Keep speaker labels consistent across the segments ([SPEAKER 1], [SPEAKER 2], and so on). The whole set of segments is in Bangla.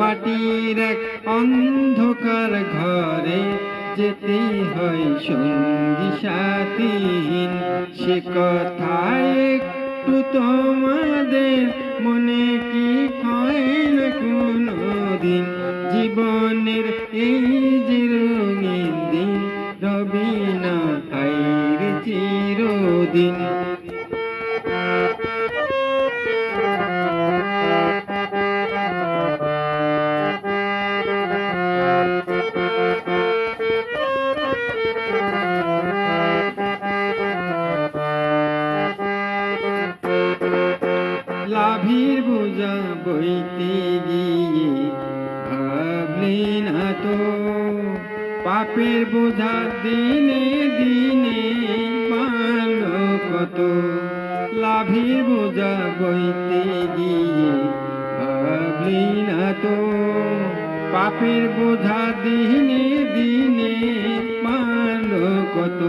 [SPEAKER 1] মাটির এক অন্ধকার ঘরে যেতেই হয় সঙ্গী সাথীহীন। সে কথায় একটু তোমাদের মনে কি হয় না কোনোদিন? জীবনের এই যে রঙিন দিন রবি না হায়রে চিরদিন। লাভির বোঝা বইতে গিয়ে ভাবলি না তো পাপের বোঝা দিনে দিনে বাড়লো কত। লাভির বোঝা বইতে গিয়ে ভাবলি না তো পাপের বোঝা দিনে দিনে বাড়লো কত।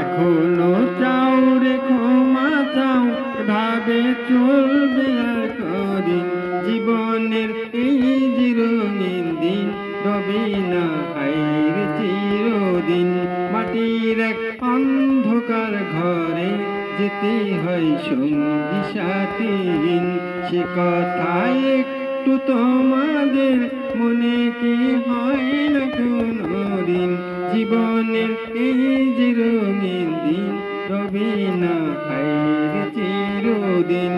[SPEAKER 1] এখনো চাও রে ক্ষমা চাও ভাবে চলবে আর কদিন? জীবনের এই যে রঙিন দিন রবি না হায়রে চিরদিন। মাটির এক অন্ধকার ঘরে যেতে হয় সঙ্গী সাথীহীন। সে কথায় একটু তোমাদের মনে কি হয় না কোনোদিন? জীবনের এই যে রঙিন দিন রবি না হায়রে চিরদিন।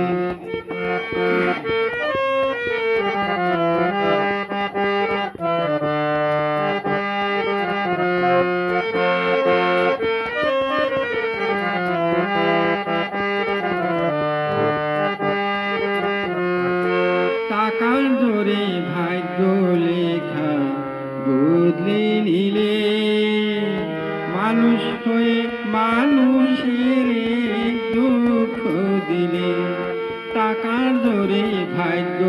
[SPEAKER 1] টাকার জোরে ভাগ্য লেখা বদলে নিলে মানুষ হয়ে মানুষের দুঃখ দিলে। টাকার জোরে ভাগ্য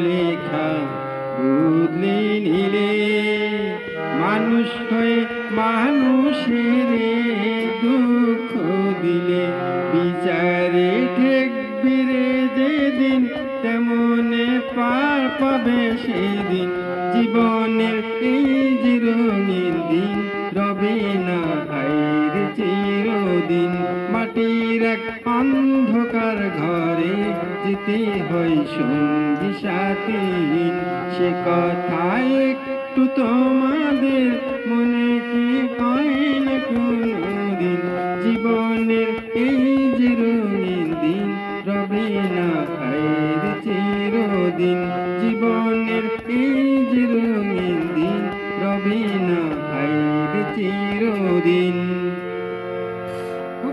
[SPEAKER 1] লেখা বদলে নিলে মানুষ হয়ে মানুষের দুঃখ দিলে। বিচারে ঠেকবি রে যেদিন তেমনে পার পাবে সেদিন। জীবনের এই যে রঙিন দিন রবে না হায়রে চিরদিন। মাটির এক অন্ধকার ঘরে যেতে হয় সঙ্গী সাথীহীন। সে কথায় একটু তোমাদের মনে কি হয় না কোনোদিন? জীবনের এই যে রঙিন দিন রবে না হায়রে চিরদিন। জীবনের এই যে রঙিন দিন রবে না হায়রে চিরদিন।